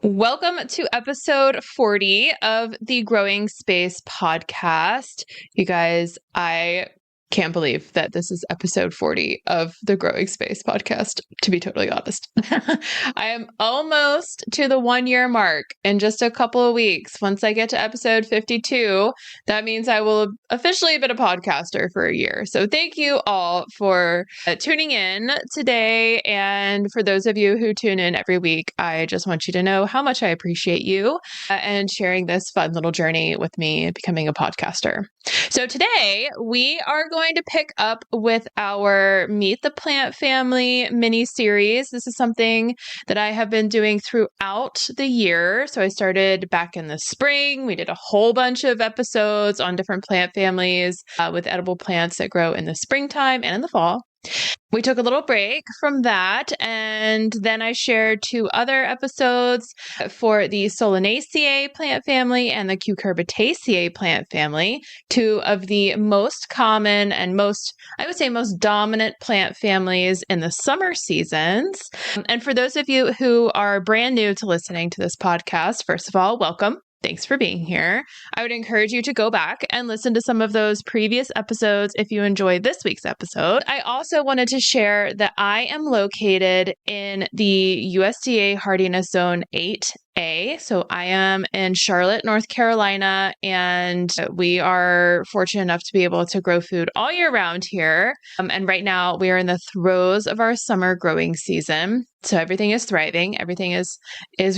Welcome to episode 40 of the Growing Space podcast. You guys, I can't believe that this is episode 40 of the Growing Space podcast, to be totally honest. I am almost to the 1 year mark in just a couple of weeks. Once I get to episode 52, that means I will officially have been a podcaster for a year. So thank you all for tuning in today. And for those of you who tune in every week, I just want you to know how much I appreciate you and sharing this fun little journey with me becoming a podcaster. So today we are going to pick up with our Meet the Plant Family mini series. This is something that I have been doing throughout the year. So I started back in the spring. We did a whole bunch of episodes on different plant families with edible plants that grow in the springtime and in the fall. We took a little break from that, and then I shared two other episodes for the Solanaceae plant family and the Cucurbitaceae plant family, two of the most common and most dominant plant families in the summer seasons. And for those of you who are brand new to listening to this podcast, first of all, welcome. Thanks for being here. I would encourage you to go back and listen to some of those previous episodes if you enjoyed this week's episode. I also wanted to share that I am located in the USDA Hardiness Zone 8A. So I am in Charlotte, North Carolina, and we are fortunate enough to be able to grow food all year round here. And right now we are in the throes of our summer growing season. So everything is thriving. Everything is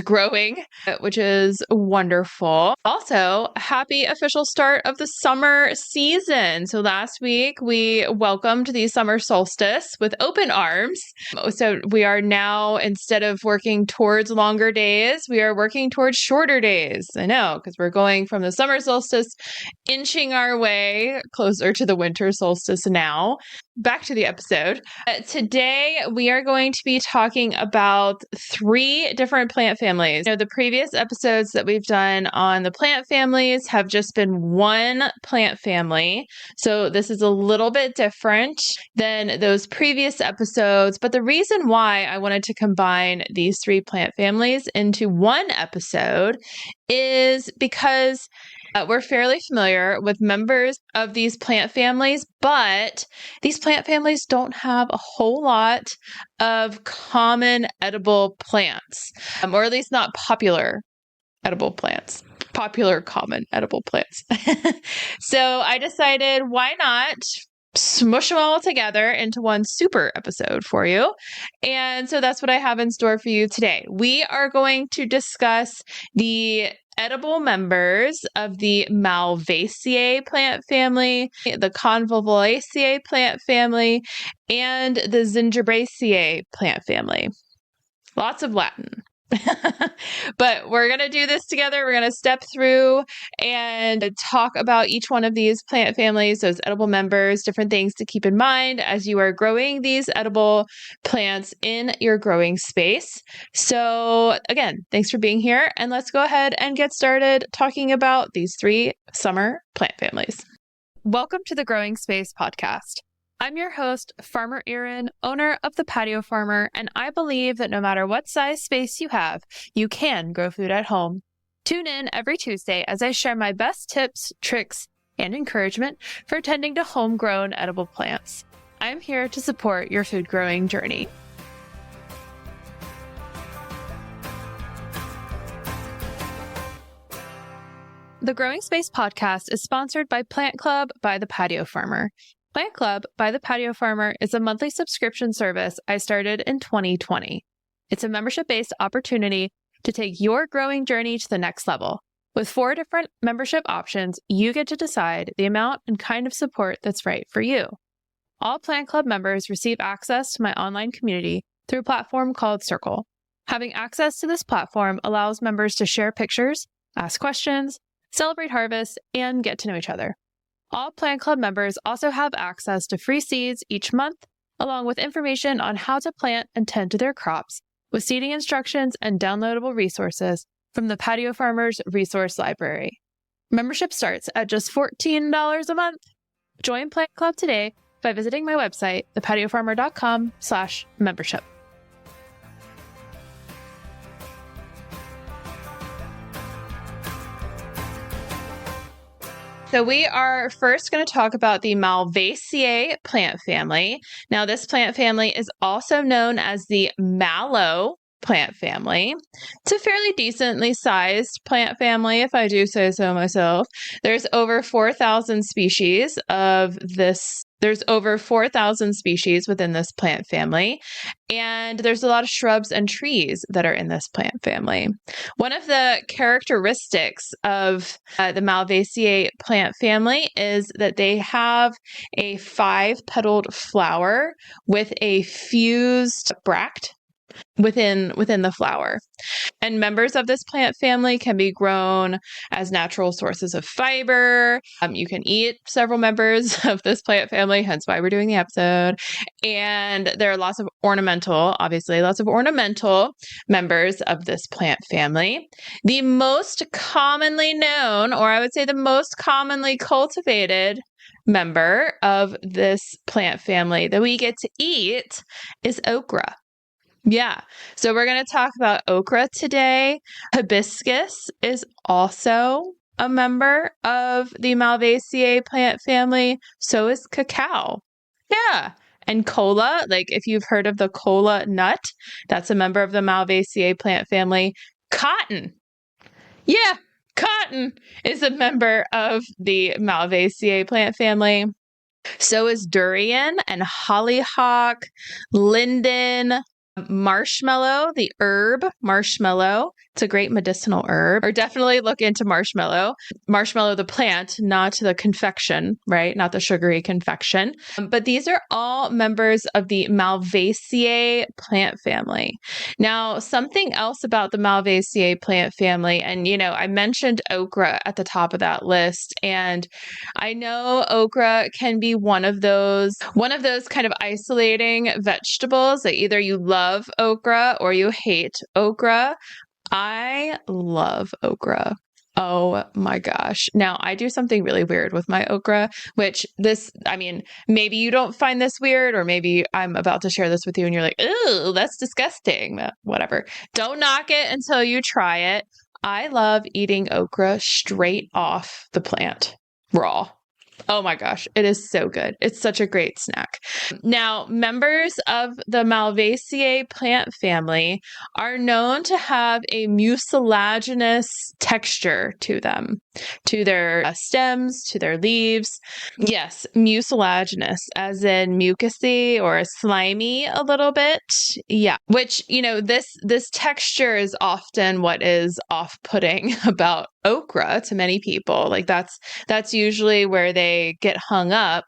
growing, which is wonderful. Also, happy official start of the summer season. So last week we welcomed the summer solstice with open arms. So we are now, instead of working towards longer days, we are working towards shorter days. I know, because we're going from the summer solstice, inching our way closer to the winter solstice now. Back to the episode. Today, we are going to be talking about three different plant families. The previous episodes that we've done on the plant families have just been one plant family. So this is a little bit different than those previous episodes. But the reason why I wanted to combine these three plant families into one episode is because we're fairly familiar with members of these plant families, but these plant families don't have a whole lot of common edible plants, or at least not popular edible plants. Popular, common edible plants. So I decided, why not smush them all together into one super episode for you. And so that's what I have in store for you today. We are going to discuss the edible members of the Malvaceae plant family, the Convolvulaceae plant family, and the Zingiberaceae plant family. Lots of Latin. But we're going to do this together. We're going to step through and talk about each one of these plant families, those edible members, different things to keep in mind as you are growing these edible plants in your growing space. So again, thanks for being here, and let's go ahead and get started talking about these three summer plant families. Welcome to the Growing Space podcast. I'm your host, Farmer Erin, owner of The Patio Farmer, and I believe that no matter what size space you have, you can grow food at home. Tune in every Tuesday as I share my best tips, tricks, and encouragement for tending to homegrown edible plants. I'm here to support your food growing journey. The Growing Space podcast is sponsored by Plant Club by The Patio Farmer. Plant Club by The Patio Farmer is a monthly subscription service I started in 2020. It's a membership-based opportunity to take your growing journey to the next level. With 4 different membership options, you get to decide the amount and kind of support that's right for you. All Plant Club members receive access to my online community through a platform called Circle. Having access to this platform allows members to share pictures, ask questions, celebrate harvest, and get to know each other. All Plant Club members also have access to free seeds each month, along with information on how to plant and tend to their crops, with seeding instructions and downloadable resources from the Patio Farmers Resource Library. Membership starts at just $14 a month. Join Plant Club today by visiting my website, thepatiofarmer.com/membership. So we are first going to talk about the Malvaceae plant family. Now, this plant family is also known as the mallow plant family. It's a fairly decently sized plant family, if I do say so myself. There's over 4,000 species of this. There's over 4,000 species within this plant family, and there's a lot of shrubs and trees that are in this plant family. One of the characteristics of the Malvaceae plant family is that they have a 5-petaled flower with a fused bract within the flower. And members of this plant family can be grown as natural sources of fiber. You can eat several members of this plant family, hence why we're doing the episode. And there are lots of ornamental members of this plant family. The most commonly known, or I would say the most commonly cultivated member of this plant family that we get to eat is okra. Yeah. So we're going to talk about okra today. Hibiscus is also a member of the Malvaceae plant family. So is cacao. Yeah. And cola, like if you've heard of the cola nut, that's a member of the Malvaceae plant family. Cotton. Yeah. Cotton is a member of the Malvaceae plant family. So is durian and hollyhock, linden, marshmallow, the herb marshmallow. It's a great medicinal herb. Or definitely look into marshmallow. Marshmallow, the plant, not the confection, right? Not the sugary confection. But these are all members of the Malvaceae plant family. Now, something else about the Malvaceae plant family, and I mentioned okra at the top of that list, and I know okra can be one of those kind of isolating vegetables that either you love okra or you hate okra. I love okra. Oh my gosh. Now, I do something really weird with my okra, maybe you don't find this weird, or maybe I'm about to share this with you and you're like, "Ooh, that's disgusting." Whatever. Don't knock it until you try it. I love eating okra straight off the plant, raw. Oh my gosh, it is so good. It's such a great snack. Now, members of the Malvaceae plant family are known to have a mucilaginous texture to them, to their stems, to their leaves. Yes, mucilaginous, as in mucousy or slimy a little bit. Yeah, which, this texture is often what is off-putting about okra to many people. Like that's usually where they get hung up,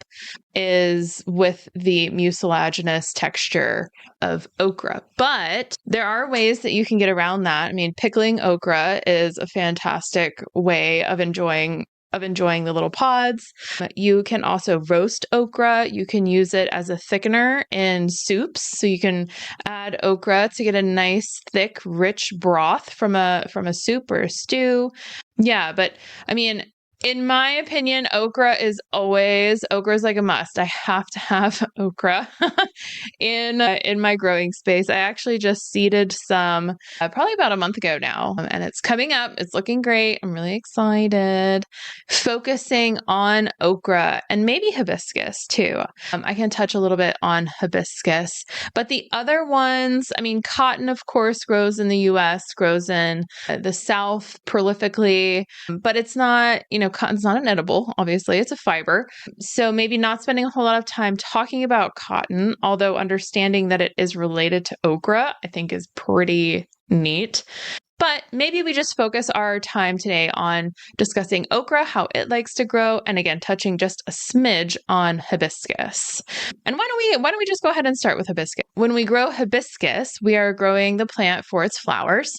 is with the mucilaginous texture of okra. But there are ways that you can get around that. I mean, pickling okra is a fantastic way of enjoying the little pods. You can also roast okra. You can use it as a thickener in soups. So you can add okra to get a nice, thick, rich broth from a soup or a stew. Yeah, but I mean, in my opinion, okra is like a must. I have to have okra in my growing space. I actually just seeded some probably about a month ago now, and it's coming up. It's looking great. I'm really excited. Focusing on okra and maybe hibiscus too. I can touch a little bit on hibiscus, but the other ones, cotton, of course, grows in the U.S., grows in the South prolifically, but it's not, cotton's not an edible, obviously. It's a fiber. So maybe not spending a whole lot of time talking about cotton, although understanding that it is related to okra, I think is pretty neat. But maybe we just focus our time today on discussing okra, how it likes to grow, and again, touching just a smidge on hibiscus. And why don't we just go ahead and start with hibiscus? When we grow hibiscus, we are growing the plant for its flowers,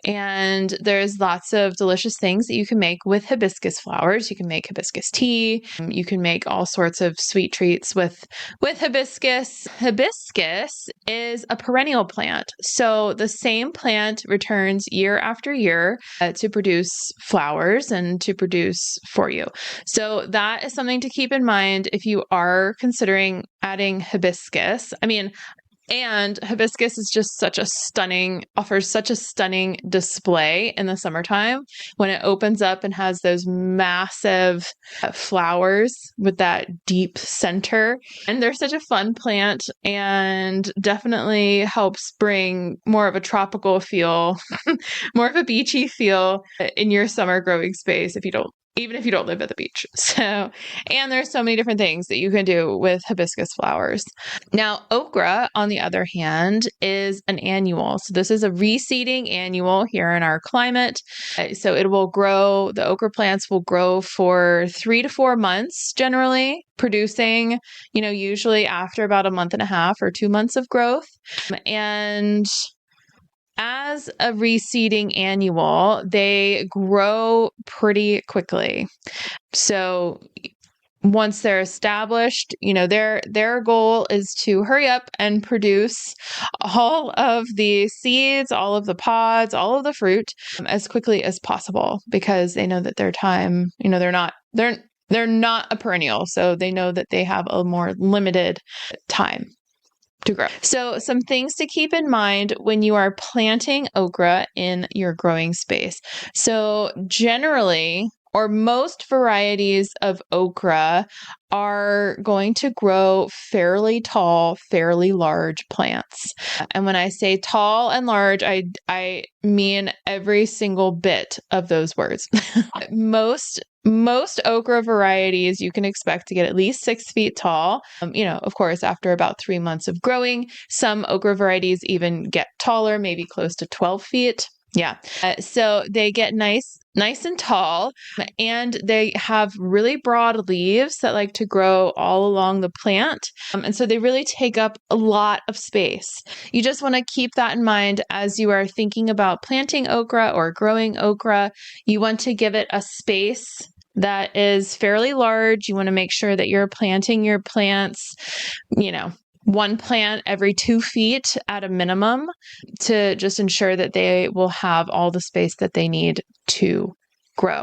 and there's lots of delicious things that you can make with hibiscus flowers. You can make hibiscus tea. You can make all sorts of sweet treats with hibiscus. Hibiscus is a perennial plant, so the same plant returns year after year to produce flowers and to produce for you. So that is something to keep in mind if you are considering adding hibiscus. And hibiscus is just offers such a stunning display in the summertime when it opens up and has those massive flowers with that deep center. And they're such a fun plant and definitely helps bring more of a tropical feel, more of a beachy feel in your summer growing space even if you don't live at the beach. So, and there's so many different things that you can do with hibiscus flowers. Now, okra, on the other hand, is an annual. So this is a reseeding annual here in our climate. So the okra plants will grow for 3 to 4 months generally, producing, usually after about a month and a half or 2 months of growth. And as a reseeding annual, they grow pretty quickly. So once they're established, their goal is to hurry up and produce all of the seeds, all of the pods, all of the fruit as quickly as possible, because they know that their time, they're not a perennial, so they know that they have a more limited time to grow. So some things to keep in mind when you are planting okra in your growing space. So generally, or most varieties of okra are going to grow fairly tall, fairly large plants. And when I say tall and large, I mean every single bit of those words. Most okra varieties you can expect to get at least 6 feet tall. Of course, after about 3 months of growing, some okra varieties even get taller, maybe close to 12 feet. Yeah. So they get nice and tall, and they have really broad leaves that like to grow all along the plant. And so they really take up a lot of space. You just want to keep that in mind as you are thinking about planting okra or growing okra. You want to give it a space that is fairly large. You want to make sure that you're planting your plants, one plant every 2 feet at a minimum, to just ensure that they will have all the space that they need to grow.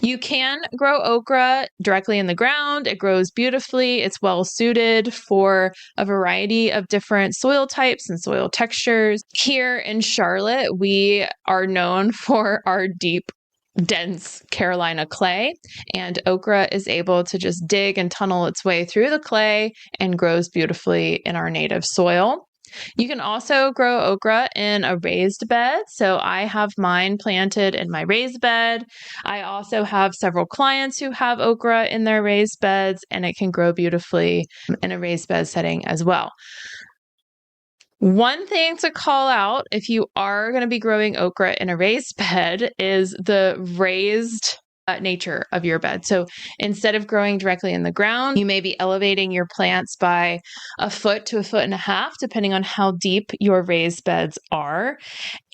You can grow okra directly in the ground. It grows beautifully. It's well suited for a variety of different soil types and soil textures. Here in Charlotte, we are known for our deep, dense Carolina clay, and okra is able to just dig and tunnel its way through the clay and grows beautifully in our native soil. You can also grow okra in a raised bed. So I have mine planted in my raised bed. I also have several clients who have okra in their raised beds, and it can grow beautifully in a raised bed setting as well. One thing to call out if you are going to be growing okra in a raised bed is the raised nature of your bed. So instead of growing directly in the ground, you may be elevating your plants by 1 foot to 1.5 feet, depending on how deep your raised beds are.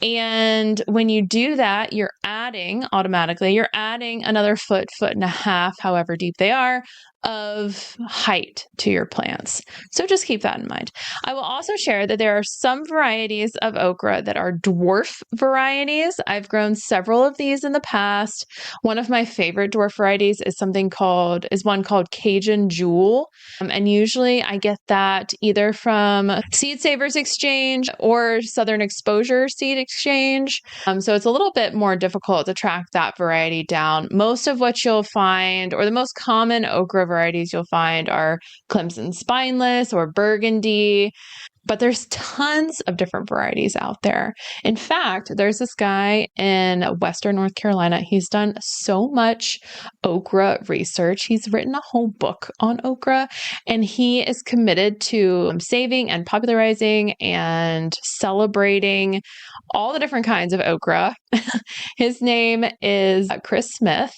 And when you do that, you're adding another 1 foot, 1.5 feet, however deep they are, of height to your plants. So just keep that in mind. I will also share that there are some varieties of okra that are dwarf varieties. I've grown several of these in the past. One of my favorite dwarf varieties is one called Cajun Jewel. And usually I get that either from Seed Savers Exchange or Southern Exposure Seed Exchange. So it's a little bit more difficult to track that variety down. Most of what you'll find, or the most common okra varieties you'll find, are Clemson Spineless or Burgundy. But there's tons of different varieties out there. In fact, there's this guy in Western North Carolina. He's done so much okra research. He's written a whole book on okra, and he is committed to saving and popularizing and celebrating all the different kinds of okra. His name is Chris Smith,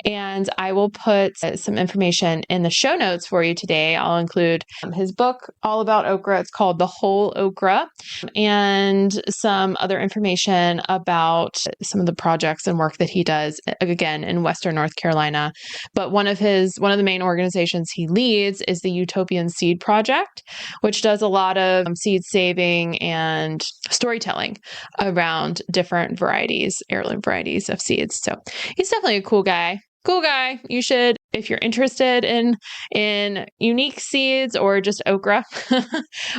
and I will put some information in the show notes for you today. I'll include his book all about okra. It's called The Whole Okra, and some other information about some of the projects and work that he does, again, in Western North Carolina. But one of the main organizations he leads is the Utopian Seed Project, which does a lot of seed saving and storytelling around different heirloom varieties of seeds. So he's definitely a cool guy. cool guy. You should, if you're interested in unique seeds or just okra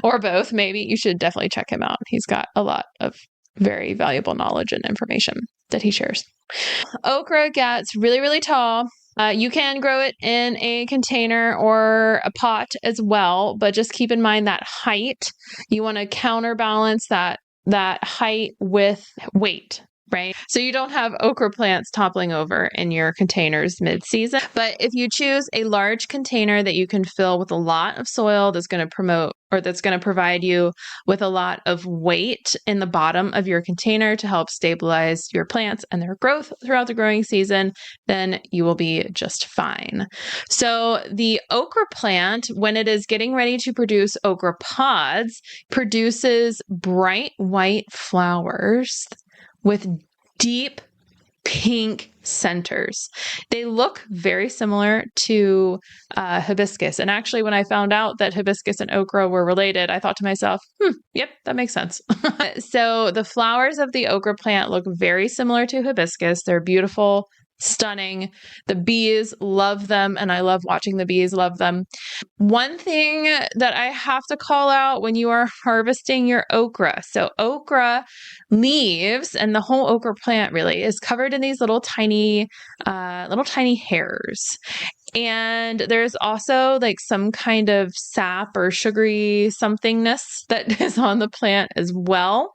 or both, maybe you should definitely check him out. He's got a lot of very valuable knowledge and information that he shares. Okra gets really, really tall. You can grow it in a container or a pot as well, but just keep in mind that height. You want to counterbalance that height with weight, right? So you don't have okra plants toppling over in your containers mid-season. But if you choose a large container that you can fill with a lot of soil that's going to provide you with a lot of weight in the bottom of your container to help stabilize your plants and their growth throughout the growing season, then you will be just fine. So the okra plant, when it is getting ready to produce okra pods, produces bright white flowers with deep pink centers. They look very similar to hibiscus. And actually, when I found out that hibiscus and okra were related, I thought to myself, yep, that makes sense. So the flowers of the okra plant look very similar to hibiscus. They're beautiful, stunning. The bees love them, and I love watching the bees love them. One thing that I have to call out when you are harvesting your okra. So okra leaves and the whole okra plant really is covered in these little tiny hairs. And there's also like some kind of sap or sugary somethingness that is on the plant as well.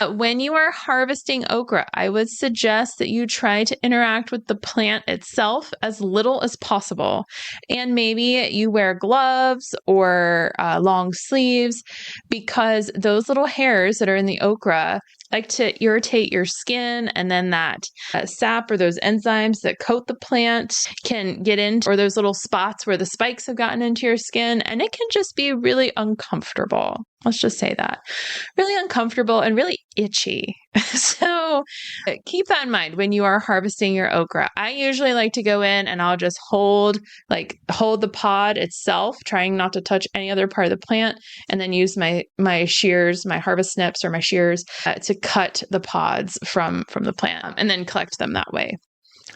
When you are harvesting okra, I would suggest that you try to interact with the plant itself as little as possible. And maybe you wear gloves or long sleeves, because those little hairs that are in the okra like to irritate your skin, and then that sap or those enzymes that coat the plant can get into, or those little spots where the spikes have gotten into your skin, and it can just be really uncomfortable. Let's just say that. Really uncomfortable and really itchy. So keep that in mind when you are harvesting your okra. I usually like to go in and I'll just hold the pod itself, trying not to touch any other part of the plant, and then use my shears, my harvest snips or my shears to cut the pods from the plant and then collect them that way.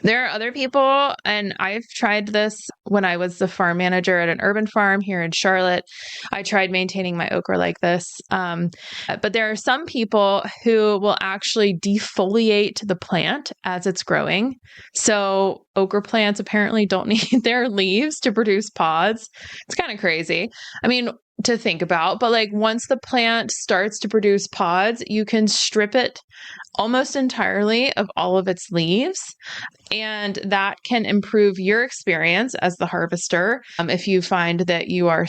There are other people, and I've tried this when I was the farm manager at an urban farm here in Charlotte. I tried maintaining my okra like this. But there are some people who will actually defoliate the plant as it's growing. So okra plants apparently don't need their leaves to produce pods. It's kind of crazy. I mean, to think about, but like once the plant starts to produce pods, you can strip it almost entirely of all of its leaves. And that can improve your experience as the harvester. If you find that you are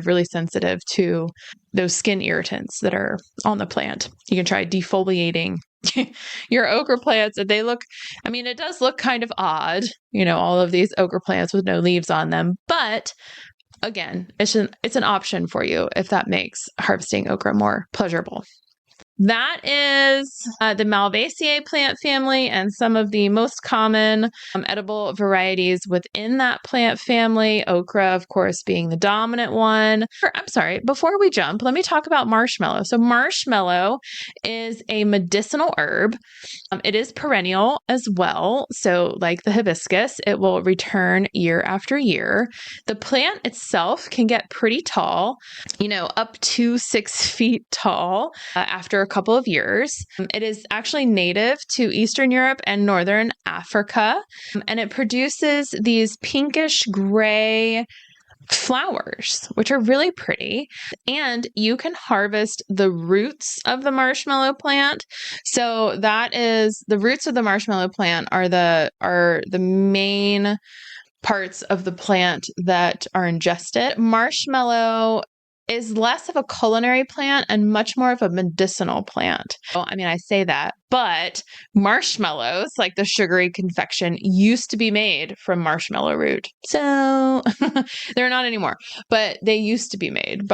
really sensitive to those skin irritants that are on the plant, you can try defoliating your okra plants. And it does look kind of odd, all of these okra plants with no leaves on them, but again, it's an option for you if that makes harvesting okra more pleasurable. That is the Malvaceae plant family and some of the most common edible varieties within that plant family. Okra, of course, being the dominant one. I'm sorry, before we jump, let me talk about marshmallow. So marshmallow is a medicinal herb. It is perennial as well. So like the hibiscus, it will return year after year. The plant itself can get pretty tall, up to 6 feet tall after a couple of years. It is actually native to Eastern Europe and Northern Africa, and it produces these pinkish gray flowers, which are really pretty. And you can harvest the roots of the marshmallow plant. So that is the roots of the marshmallow plant are the main parts of the plant that are ingested. Marshmallow is less of a culinary plant and much more of a medicinal plant. I say that, but marshmallows, like the sugary confection, used to be made from marshmallow root. So they're not anymore, but they used to be made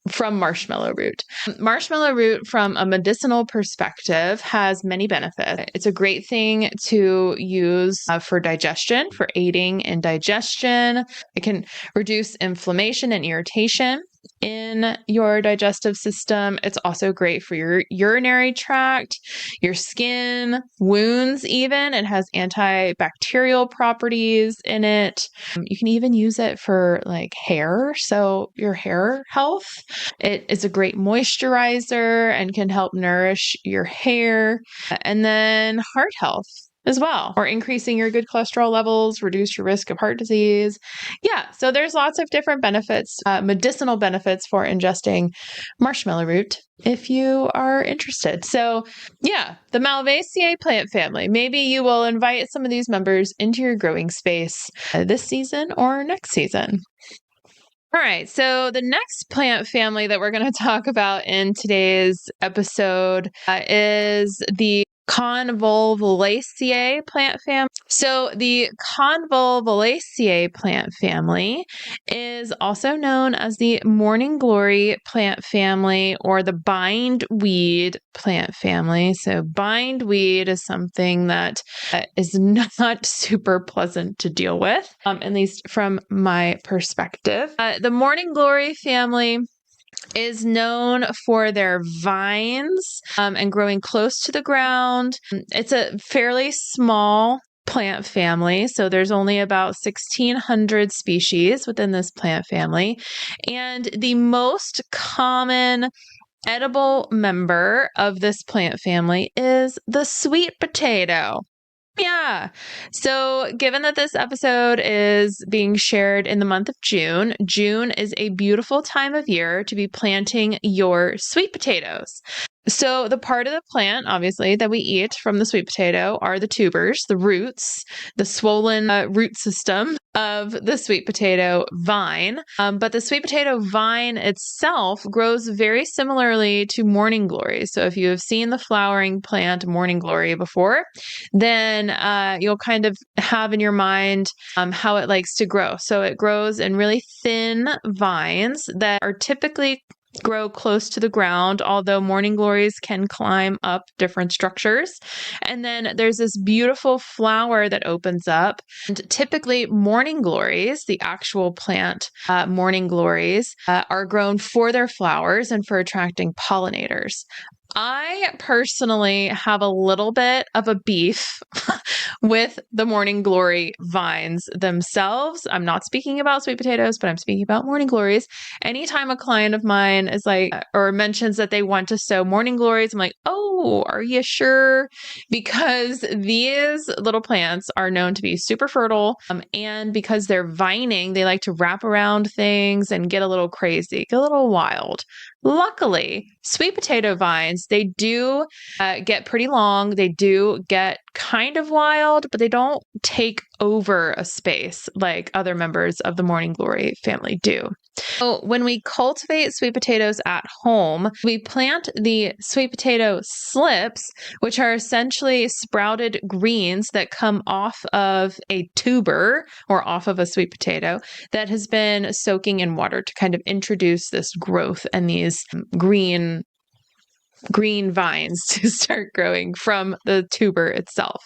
from marshmallow root. Marshmallow root, from a medicinal perspective, has many benefits. It's a great thing to use for digestion, for aiding in digestion. It can reduce inflammation and irritation. in your digestive system. It's also great for your urinary tract, your skin, wounds even. It has antibacterial properties in it. You can even use it for like hair, so your hair health. It is a great moisturizer and can help nourish your hair. And then heart health as well, or increasing your good cholesterol levels, reduce your risk of heart disease. Yeah, so there's lots of different benefits, medicinal benefits for ingesting marshmallow root if you are interested. So yeah, the Malvaceae plant family. Maybe you will invite some of these members into your growing space this season or next season. All right, so the next plant family that we're going to talk about in today's episode is the Convolvulaceae plant family. So the Convolvulaceae plant family is also known as the morning glory plant family or the bindweed plant family. So bindweed is something that is not super pleasant to deal with, at least from my perspective. The morning glory family is known for their vines and growing close to the ground. It's a fairly small plant family, so there's only about 1,600 species within this plant family. And the most common edible member of this plant family is the sweet potato. Yeah. So given that this episode is being shared in the month of June, June is a beautiful time of year to be planting your sweet potatoes. So the part of the plant, obviously, that we eat from the sweet potato are the tubers, the roots, the swollen root system of the sweet potato vine. But the sweet potato vine itself grows very similarly to morning glory. So if you have seen the flowering plant morning glory before, then you'll kind of have in your mind how it likes to grow. So it grows in really thin vines that are typically grow close to the ground, although morning glories can climb up different structures. And then there's this beautiful flower that opens up. And typically morning glories, the actual plant morning glories, are grown for their flowers and for attracting pollinators. I personally have a little bit of a beef with the morning glory vines themselves. I'm not speaking about sweet potatoes, but I'm speaking about morning glories. Anytime a client of mine is like, or mentions that they want to sow morning glories, I'm like, oh, are you sure? Because these little plants are known to be super fertile, and because they're vining, they like to wrap around things and get a little crazy, get a little wild. Luckily, sweet potato vines, they do get pretty long. They do get kind of wild, but they don't take over a space like other members of the morning glory family do. So when we cultivate sweet potatoes at home, we plant the sweet potato slips, which are essentially sprouted greens that come off of a tuber or off of a sweet potato that has been soaking in water to kind of introduce this growth and these green vines to start growing from the tuber itself.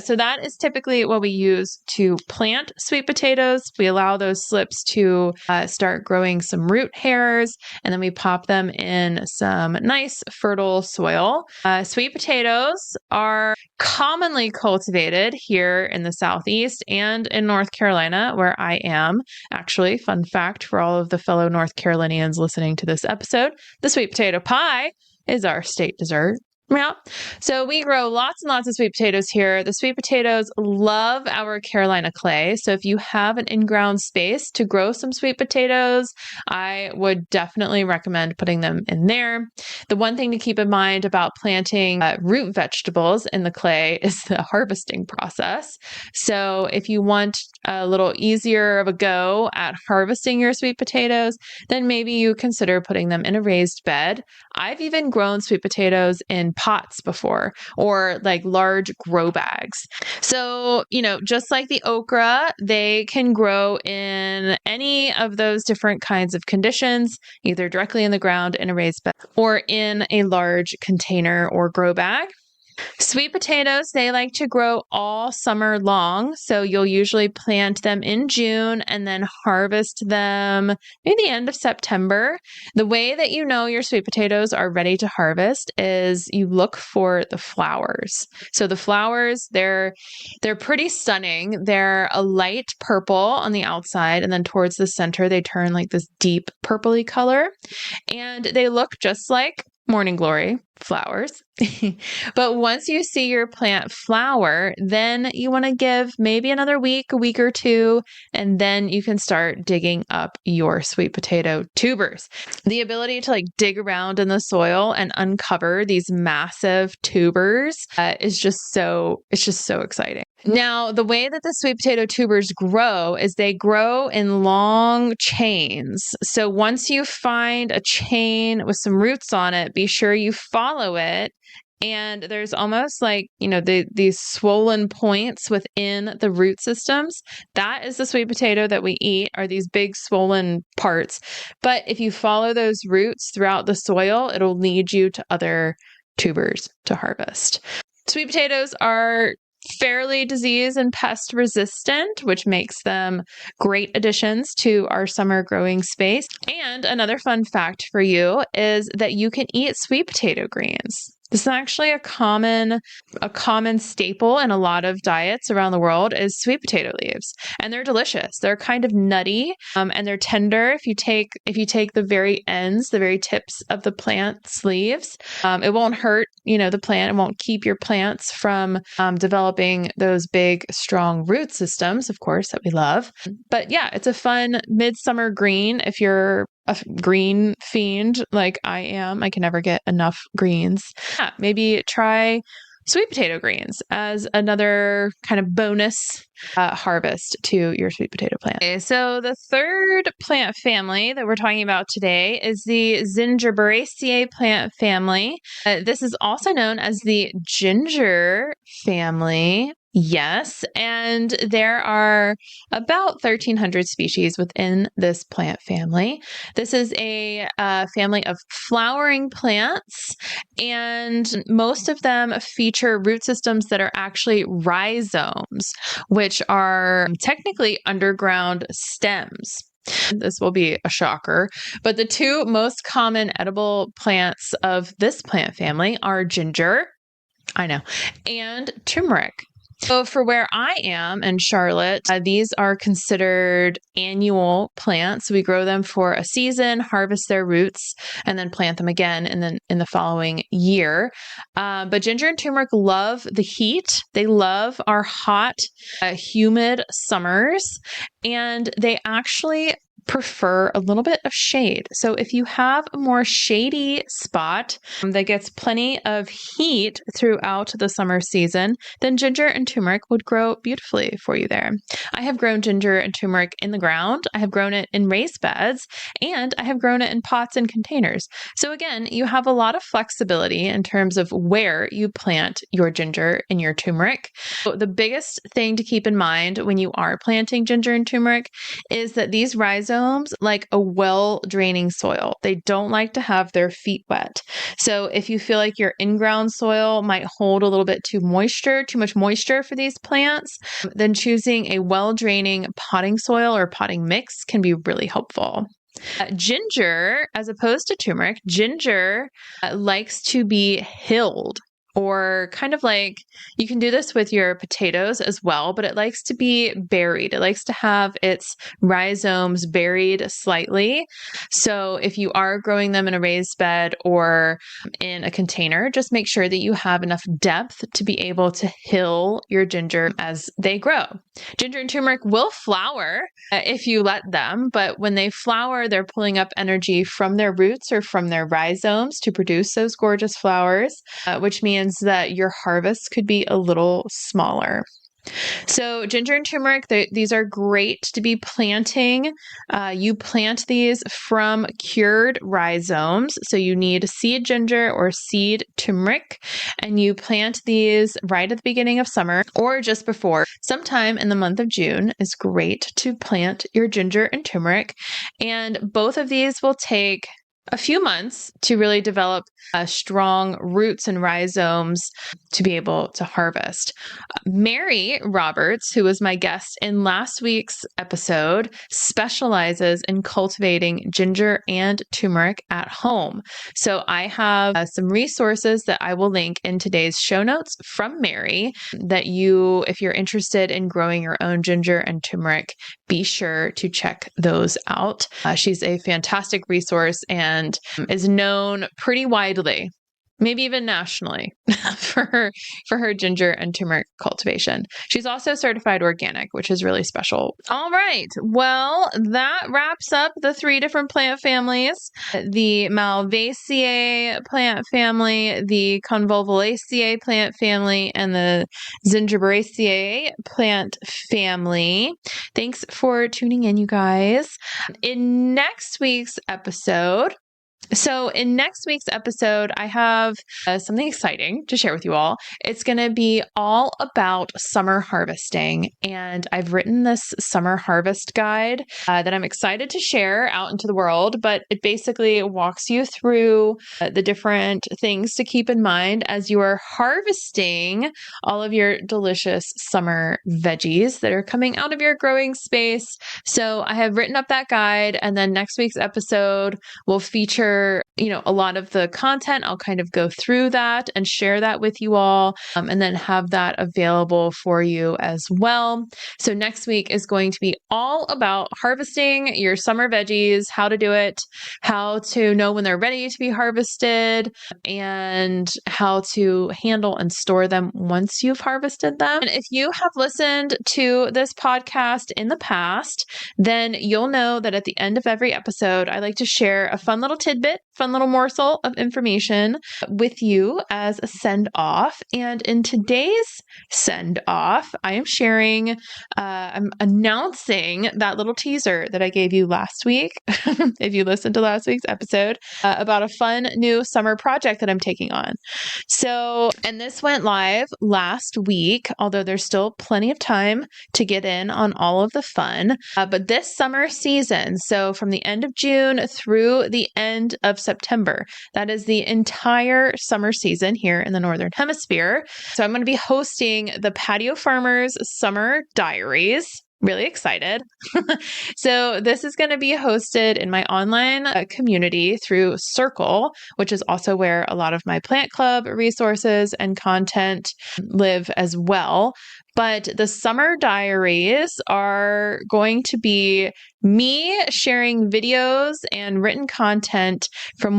So that is typically what we use to plant sweet potatoes. We allow those slips to start growing some root hairs, and then we pop them in some nice fertile soil. Sweet potatoes are commonly cultivated here in the Southeast and in North Carolina, where I am. Actually, fun fact for all of the fellow North Carolinians listening to this episode, the sweet potato pie is our state dessert. Yeah. So we grow lots and lots of sweet potatoes here. The sweet potatoes love our Carolina clay. So if you have an in-ground space to grow some sweet potatoes, I would definitely recommend putting them in there. The one thing to keep in mind about planting root vegetables in the clay is the harvesting process. So if you want a little easier of a go at harvesting your sweet potatoes, then maybe you consider putting them in a raised bed. I've even grown sweet potatoes in pots before, or like large grow bags. So, just like the okra, they can grow in any of those different kinds of conditions, either directly in the ground in a raised bed or in a large container or grow bag. Sweet potatoes, they like to grow all summer long. So you'll usually plant them in June and then harvest them maybe the end of September. The way that you know your sweet potatoes are ready to harvest is you look for the flowers. So the flowers, they're pretty stunning. They're a light purple on the outside, and then towards the center, they turn like this deep purpley color. And they look just like morning glory flowers. But once you see your plant flower, then you want to give maybe another week, a week or two, and then you can start digging up your sweet potato tubers. The ability to like dig around in the soil and uncover these massive tubers is just so exciting. Now, the way that the sweet potato tubers grow is they grow in long chains. So once you find a chain with some roots on it, be sure you follow it. And there's almost like, these swollen points within the root systems. That is the sweet potato that we eat, are these big swollen parts. But if you follow those roots throughout the soil, it'll lead you to other tubers to harvest. Sweet potatoes are fairly disease and pest resistant, which makes them great additions to our summer growing space. And another fun fact for you is that you can eat sweet potato greens. This is actually a common staple in a lot of diets around the world is sweet potato leaves, and they're delicious. They're kind of nutty, and they're tender. If you take the very ends, the very tips of the plant's leaves, it won't hurt, the plant. It won't keep your plants from developing those big, strong root systems, of course, that we love. But yeah, it's a fun midsummer green if you're a green fiend like I am. I can never get enough greens. Yeah, maybe try sweet potato greens as another kind of bonus harvest to your sweet potato plant. Okay, so the third plant family that we're talking about today is the Zingiberaceae plant family. This is also known as the ginger family. Yes, and there are about 1,300 species within this plant family. This is a family of flowering plants, and most of them feature root systems that are actually rhizomes, which are technically underground stems. This will be a shocker, but the two most common edible plants of this plant family are ginger, I know, and turmeric. So for where I am in Charlotte, these are considered annual plants. We grow them for a season, harvest their roots, and then plant them again in the following year. But ginger and turmeric love the heat. They love our hot, humid summers, and they actually prefer a little bit of shade. So if you have a more shady spot that gets plenty of heat throughout the summer season, then ginger and turmeric would grow beautifully for you there. I have grown ginger and turmeric in the ground. I have grown it in raised beds, and I have grown it in pots and containers. So again, you have a lot of flexibility in terms of where you plant your ginger and your turmeric. So the biggest thing to keep in mind when you are planting ginger and turmeric is that these rhizomes like a well-draining soil. They don't like to have their feet wet. So if you feel like your in-ground soil might hold a little bit too much moisture for these plants, then choosing a well-draining potting soil or potting mix can be really helpful. Ginger, as opposed to turmeric, ginger likes to be hilled. Or kind of like, you can do this with your potatoes as well, but it likes to be buried. It likes to have its rhizomes buried slightly. So if you are growing them in a raised bed or in a container, just make sure that you have enough depth to be able to hill your ginger as they grow. Ginger and turmeric will flower if you let them, but when they flower, they're pulling up energy from their roots or from their rhizomes to produce those gorgeous flowers, which means that your harvest could be a little smaller. So ginger and turmeric, these are great to be planting. You plant these from cured rhizomes. So you need seed ginger or seed turmeric, and you plant these right at the beginning of summer or just before. Sometime in the month of June is great to plant your ginger and turmeric. And both of these will take a few months to really develop strong roots and rhizomes to be able to harvest. Mary Roberts, who was my guest in last week's episode, specializes in cultivating ginger and turmeric at home. So I have some resources that I will link in today's show notes from Mary that you, if you're interested in growing your own ginger and turmeric, be sure to check those out. She's a fantastic resource and is known pretty widely, maybe even nationally, for her ginger and turmeric cultivation. She's also certified organic, which is really special. All right. Well, that wraps up the 3 different plant families: the Malvaceae plant family, the Convolvulaceae plant family, and the Zingiberaceae plant family. Thanks for tuning in, you guys. In next week's episode, I have something exciting to share with you all. It's going to be all about summer harvesting. And I've written this summer harvest guide that I'm excited to share out into the world. But it basically walks you through the different things to keep in mind as you are harvesting all of your delicious summer veggies that are coming out of your growing space. So I have written up that guide. And then next week's episode will feature a lot of the content. I'll kind of go through that and share that with you all, and then have that available for you as well. So next week is going to be all about harvesting your summer veggies, how to do it, how to know when they're ready to be harvested, and how to handle and store them once you've harvested them. And if you have listened to this podcast in the past, then you'll know that at the end of every episode, I like to share a fun little tidbit, fun little morsel of information with you as a send-off. And in today's send-off, I am sharing, I'm announcing that little teaser that I gave you last week, if you listened to last week's episode, about a fun new summer project that I'm taking on. So, and this went live last week, although there's still plenty of time to get in on all of the fun. But this summer season, so from the end of June through the end of September, that is the entire summer season here in the Northern Hemisphere. So I'm going to be hosting the Patio Farmers Summer Diaries. Really excited. So this is going to be hosted in my online community through Circle, which is also where a lot of my plant club resources and content live as well. But the summer diaries are going to be me sharing videos and written content from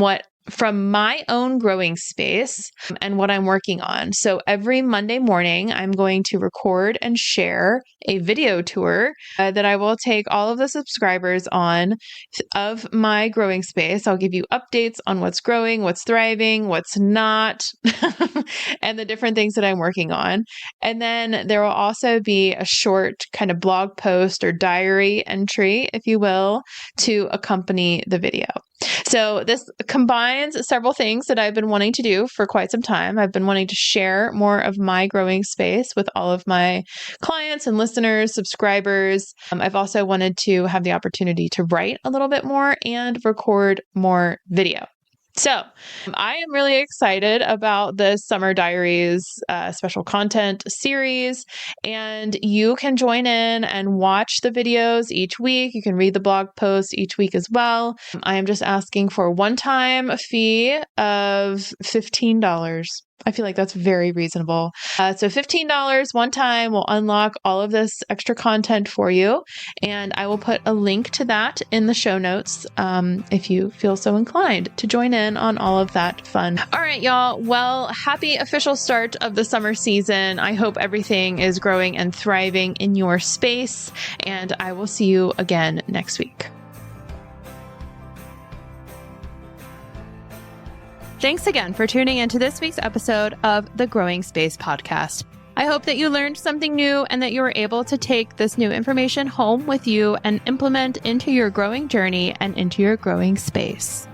my own growing space and what I'm working on. So every Monday morning, I'm going to record and share a video tour that I will take all of the subscribers on of my growing space. I'll give you updates on what's growing, what's thriving, what's not, and the different things that I'm working on. And then there will also be a short kind of blog post or diary entry, if you will, to accompany the video. So this combines several things that I've been wanting to do for quite some time. I've been wanting to share more of my growing space with all of my clients and listeners, subscribers. I've also wanted to have the opportunity to write a little bit more and record more video. So I am really excited about the Summer Diaries special content series, and you can join in and watch the videos each week. You can read the blog posts each week as well. I am just asking for a one-time fee of $15. I feel like that's very reasonable. So $15 one time will unlock all of this extra content for you. And I will put a link to that in the show notes if you feel so inclined to join in on all of that fun. All right, y'all. Well, happy official start of the summer season. I hope everything is growing and thriving in your space. And I will see you again next week. Thanks again for tuning into this week's episode of the Growing Space Podcast. I hope that you learned something new and that you were able to take this new information home with you and implement into your growing journey and into your growing space.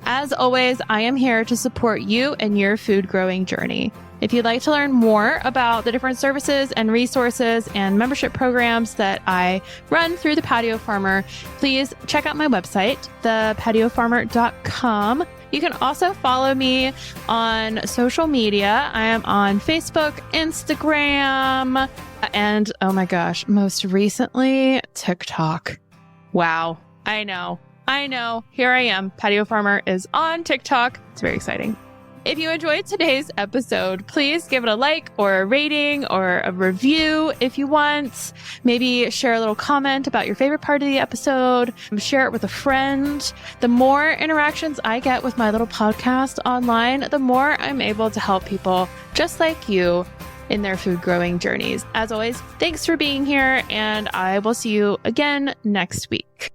As always, I am here to support you and your food growing journey. If you'd like to learn more about the different services and resources and membership programs that I run through The Patio Farmer, please check out my website, thepatiofarmer.com. You can also follow me on social media. I am on Facebook, Instagram, and oh my gosh, most recently, TikTok. Wow. I know. Here I am. Patio Farmer is on TikTok. It's very exciting. If you enjoyed today's episode, please give it a like or a rating or a review if you want. Maybe share a little comment about your favorite part of the episode. Share it with a friend. The more interactions I get with my little podcast online, the more I'm able to help people just like you in their food growing journeys. As always, thanks for being here, and I will see you again next week.